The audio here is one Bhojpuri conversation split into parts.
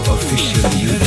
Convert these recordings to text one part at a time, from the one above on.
ऑफिशियल यूट्यूब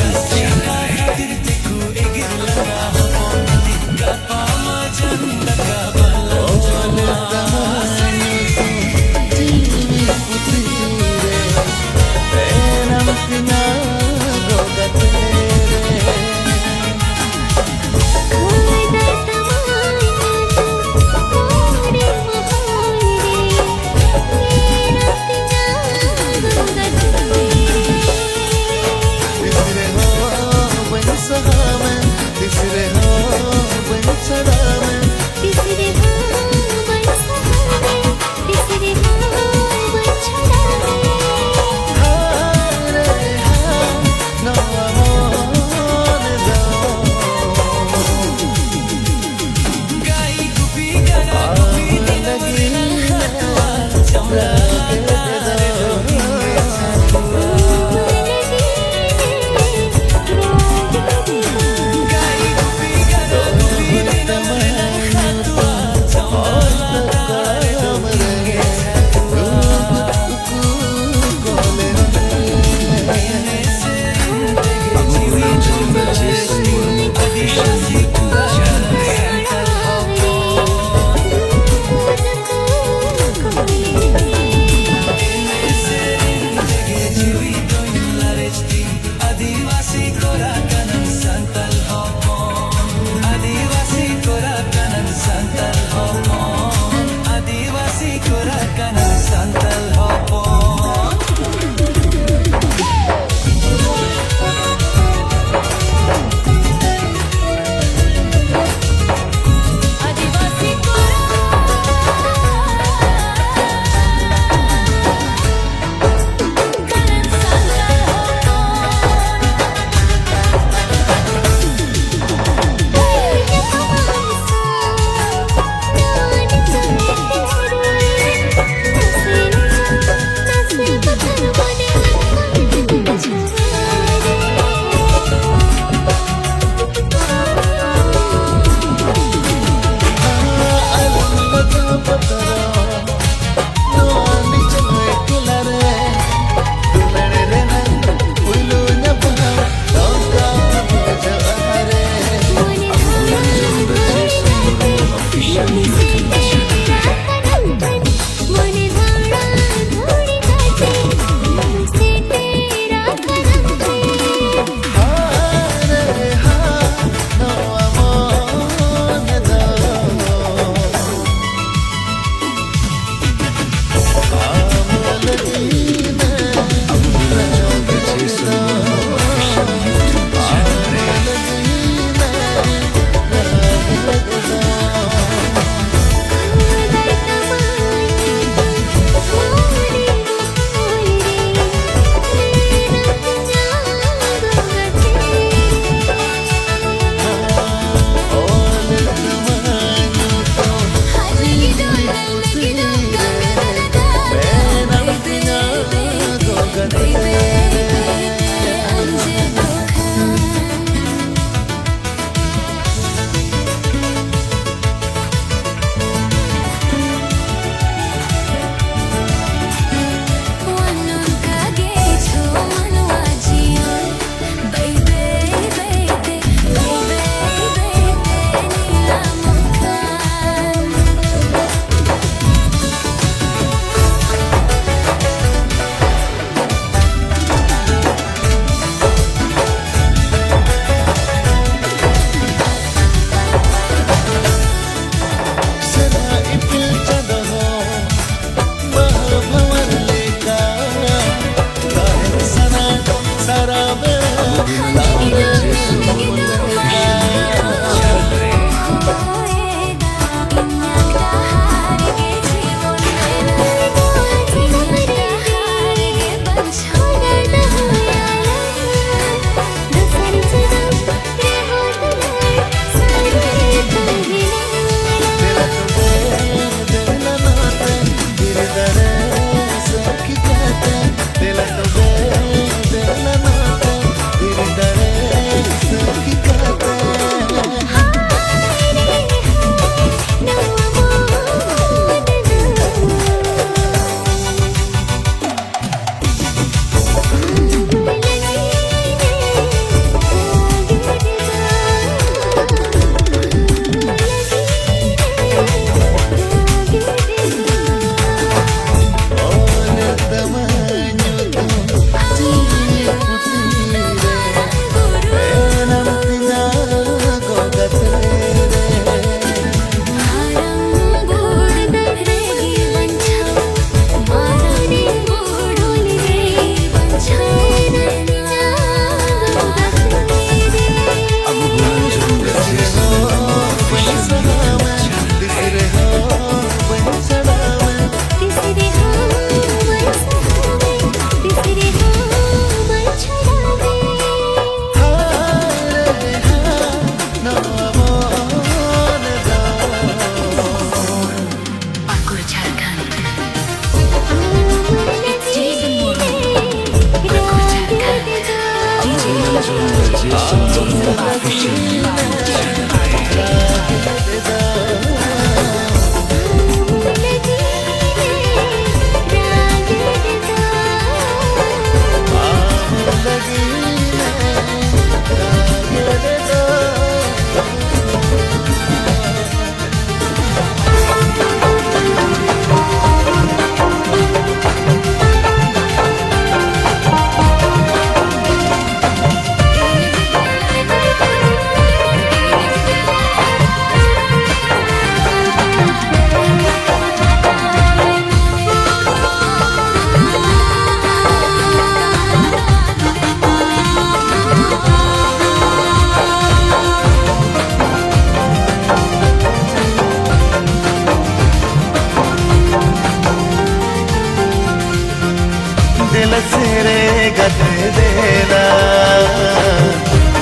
दिल सिरे गते देना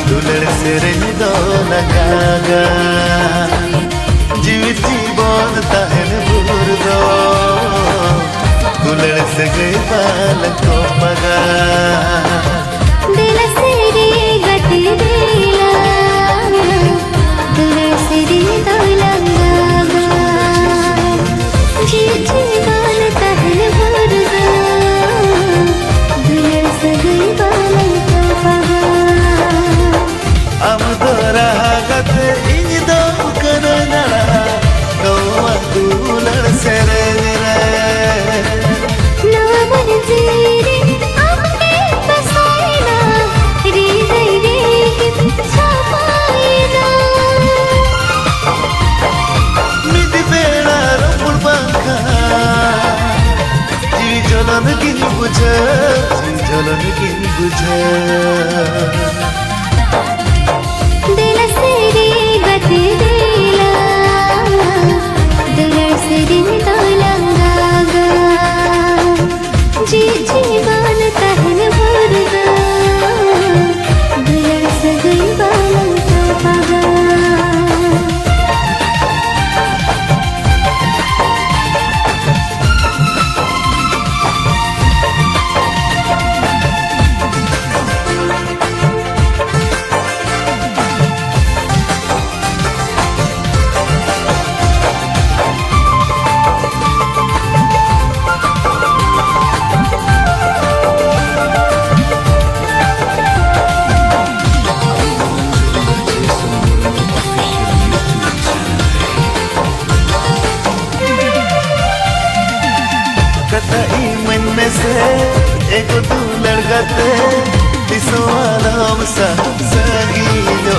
दुलड़ सिरे दो लगागा जीवित जीवन ताहन भूर दो दुलड़ से गए पाल को मगा दिल सिरे गते देना दुलड़ सिरे दो लगागा जीवित जीवन ताहन भूर दो जलन की बुझे दिल सिरे गते देला दुलड़ सिरे दो लगागा जी जीवन ताहन भूर दो दुलड़ से गई बालन तो पागा कतई मन से एक तू लड़गते दिसो आराम सा सगीलो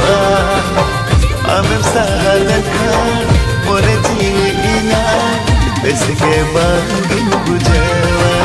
आमें सहल खान मोरे जीना इसके बांगी बुझवा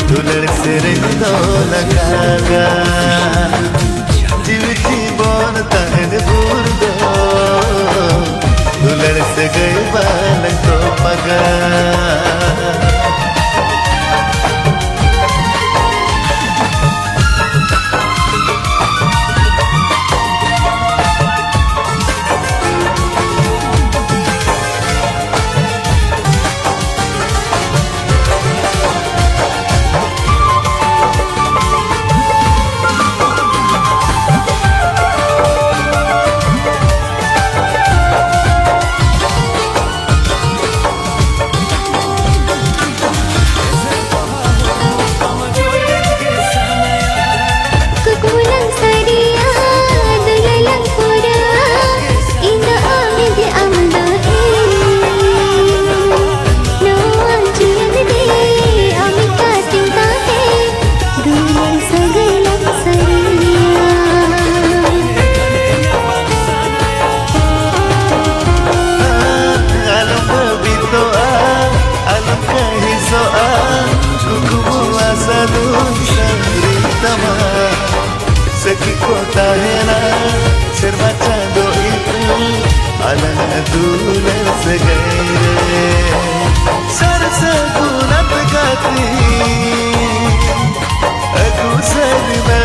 दुलड़ सिरे दो लगागा जीव जीवन ताहन भूर दो दुलड़ से गए बाल को मगा Seki kota hela Serba chando itu Alang dulan segaire Sarsa kunat gati Aku sarime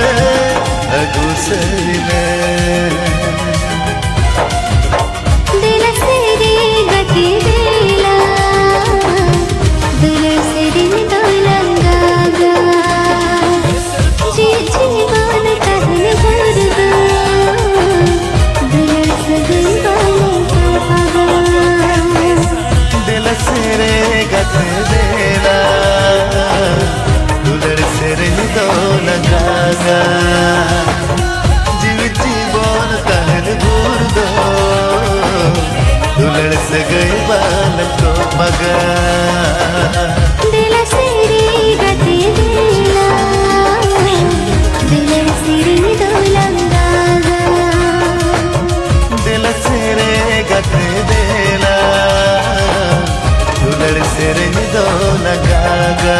दिल से रे गति देला दिल से दिल तो लंगागा जी जीवन कहने भर दो दिल से दिल वाले पागा दिल से रे गति देला दिल से दिल तो लंगागा दुलड़ से गई बाल को मगा दिल से रे गति देला दिल से रे दो लंगागा दिल से रे गति देला दुलड़ से रे दो लगागा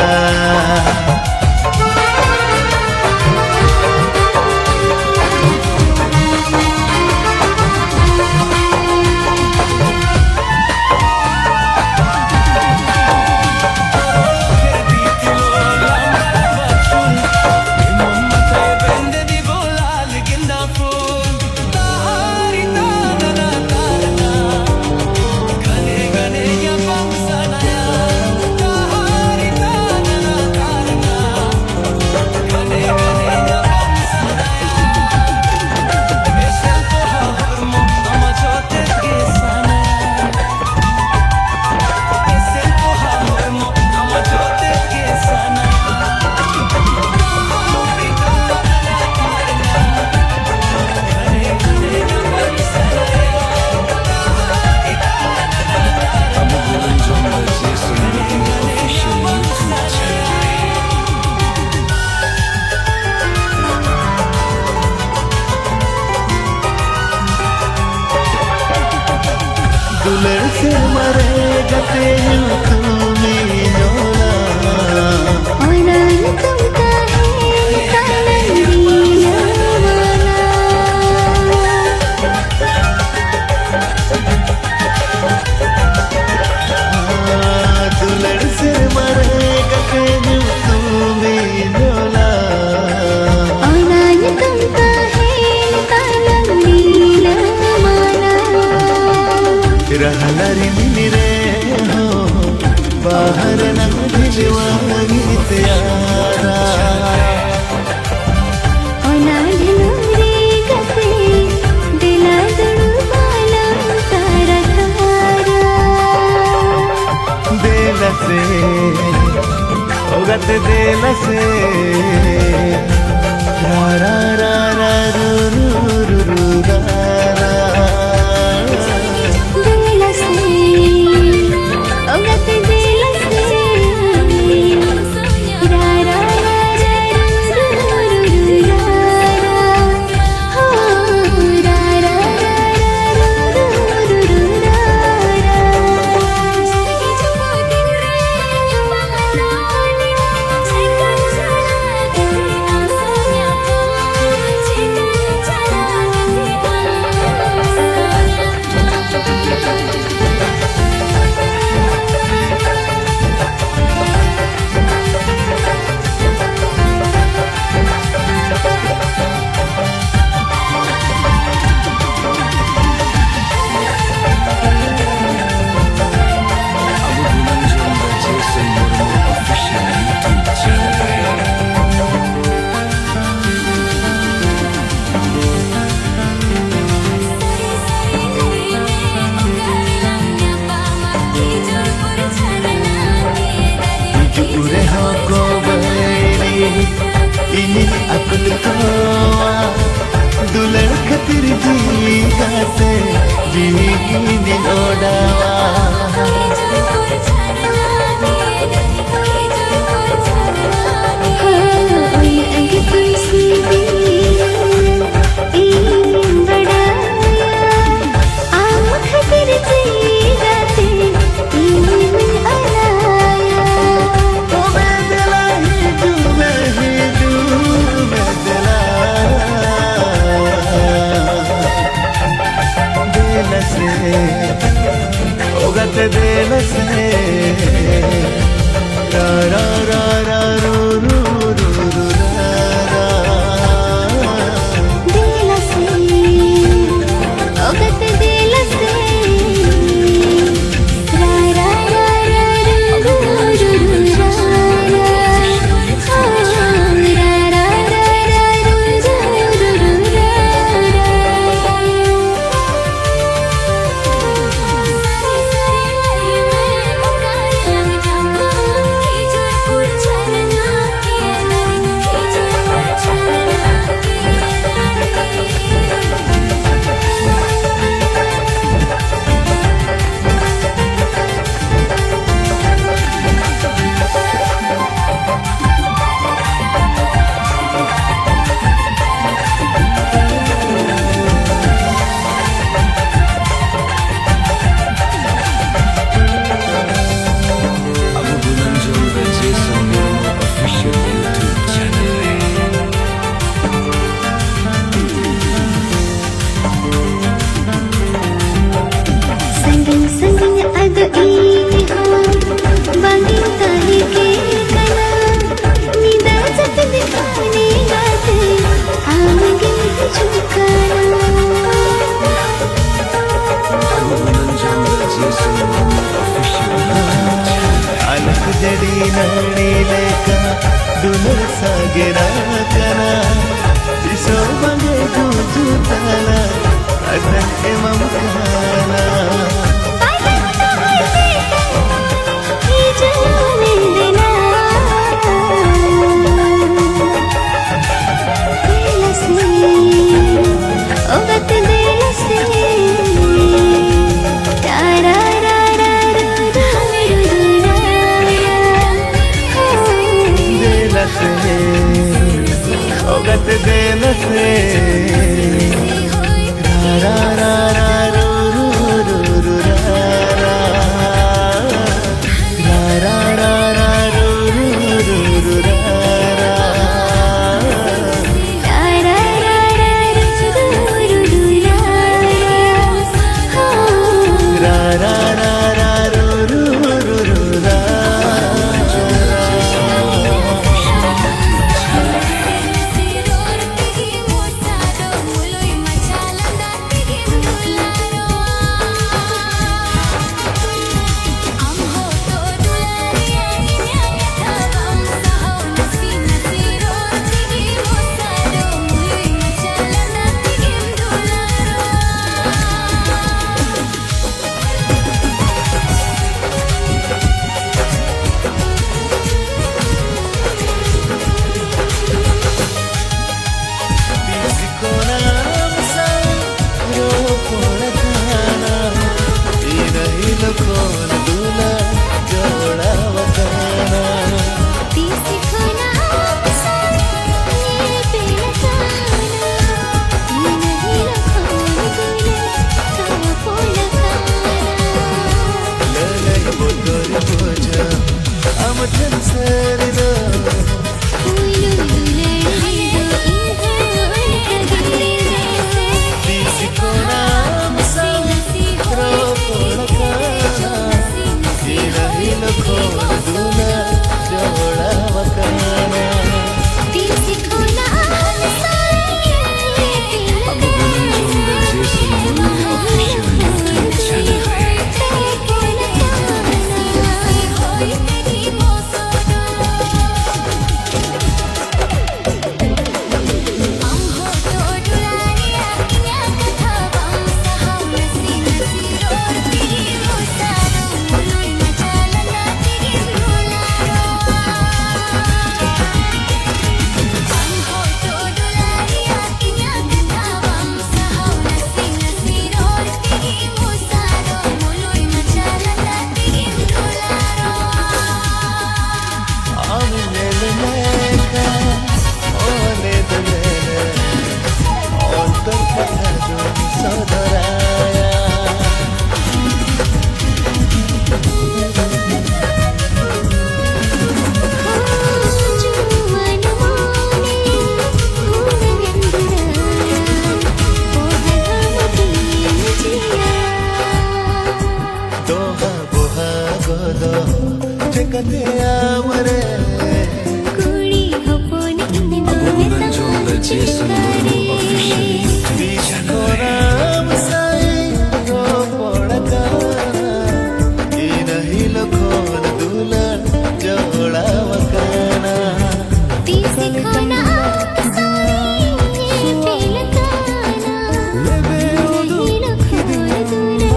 दुलड़ से मरेगा तेल तुम्हें नोला और तुमका है कालंदीना वाला दुलड़ से मरेगा तेल तुम्हें नोला और तुमका है कालंदीना रहलरी मिले हो बाहर न दिलवानी त्यारा रे गते दिला दुनु बाला तारा तारा दिल से ओगत दिल से रा रा रा रा रू रू रू रू रा रा ini aku tertawa dular khatir jiga se jini odawa दो जे कथे आवरे कुड़ी हो पोन इन दो राम साई रो पड़काना ई नहीं लखोन दूला जोड़ा वकाना तीसी खाना साई पेलकाना नहीं लखोन दूला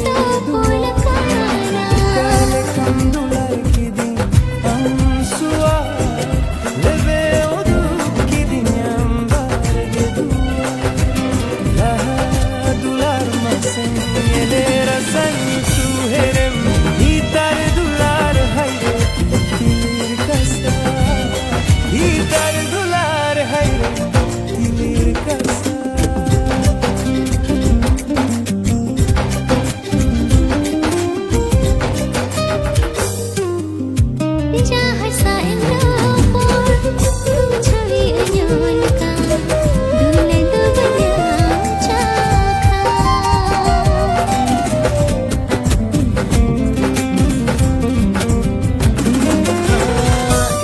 तो पोलकाना जहाँ साइंदा पर तू छवि अनोन का दूल्हे दुल्हनिया चाखा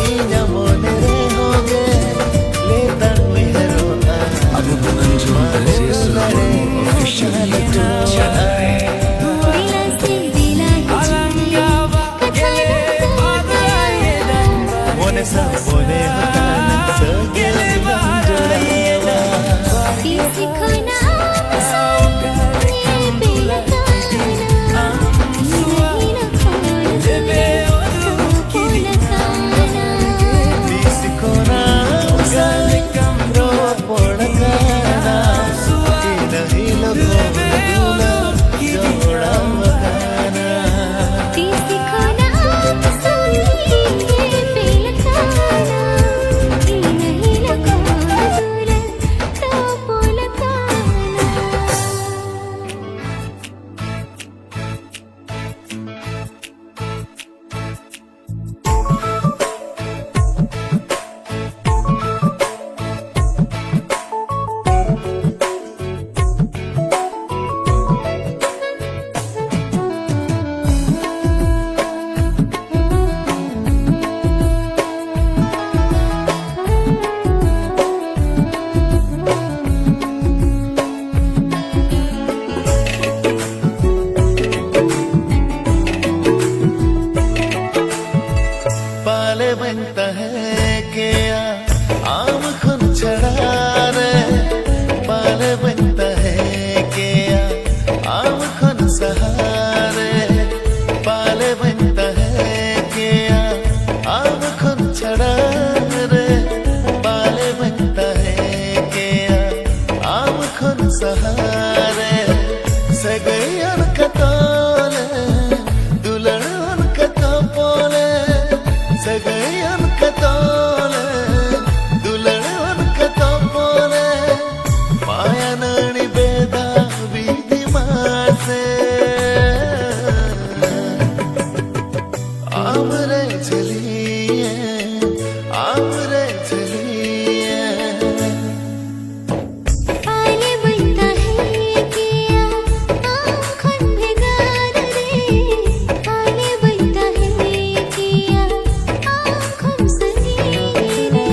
इना मोने रे होगे ले तन मेहरो Abu Nanjo Aziz official दिला से दिला है मोने सा मोने हताना सगेले जोड़ा तीसी खाना साई पेलकाना नहीं लखोन दूला तो पोलकाना इसको राम साई रो पड़काना ई नहीं लखोन दूला जोड़ा वकाना तीसी खाना साई पेलकाना नहीं लखोन दूला तो पोलकाना पाले बनता है क्या आम खुन चढ़ा रे पाले बनता है क्या आम खुन सहारे पाले बनता है क्या आम खुन चढ़ा रे पाले बनता है क्या आम खुन सहारे सगैयन कतोले दुलड़न कतोले सगैयन कतोले दुलड़न कतोले माया नानी बेदा बीदी मासे आमरे चलिए आमरे चलिए पाले बनता है किया आँखन भिगार रे पाले बनता है किया आँखन सनी रे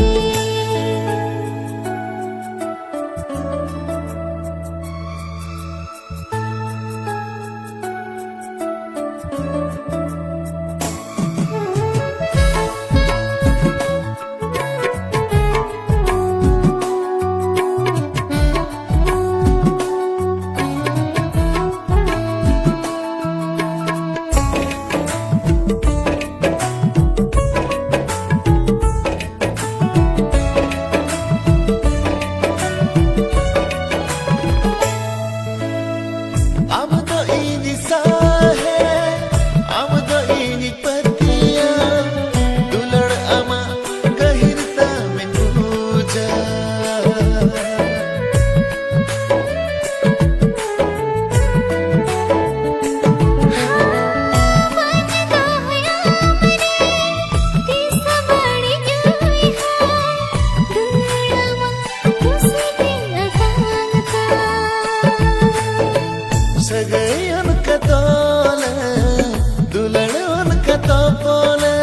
कतोले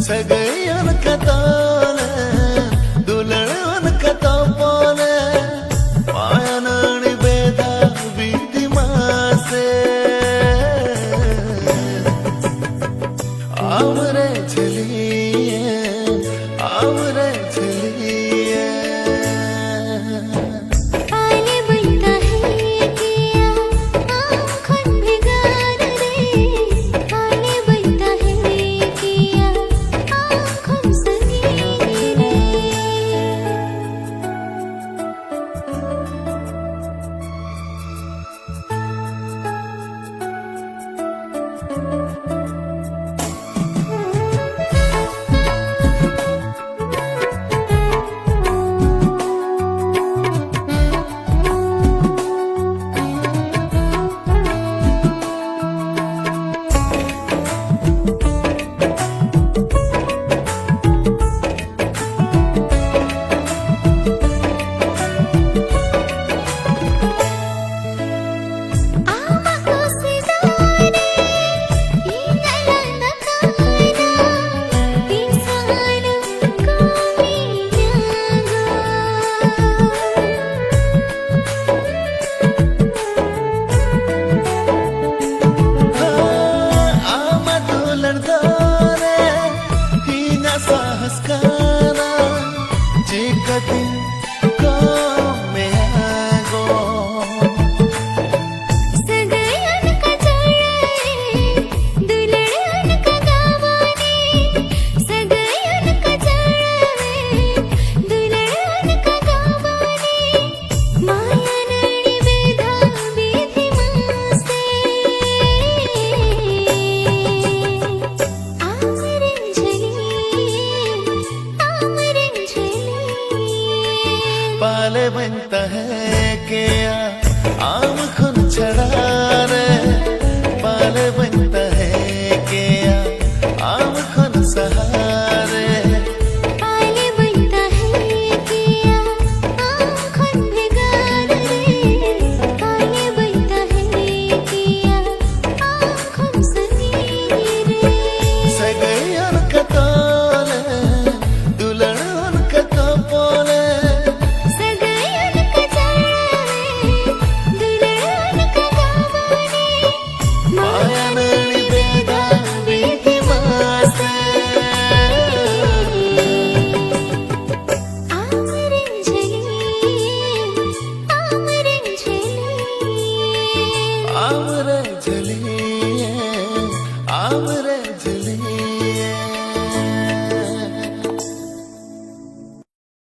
सगळी कतोले दुलण कतोले मायानी बेदा बीदी मासे आवरे चलिए आवरे चलिए आले बनता है किया आँखों भिगार रे आले बनता है किया आँखों सगी रे साहसकारा चिकती को में आगो सगळ्यान का जळे दुलड्यान का गावाने सगळ्यान का जळे दुलड्यान का गावाने मायानी बेधा बीधी मासे आमरे झली पाले बनता है क्या आम खुन छड़ा रे पाले बनता है क्या आम खुन सहा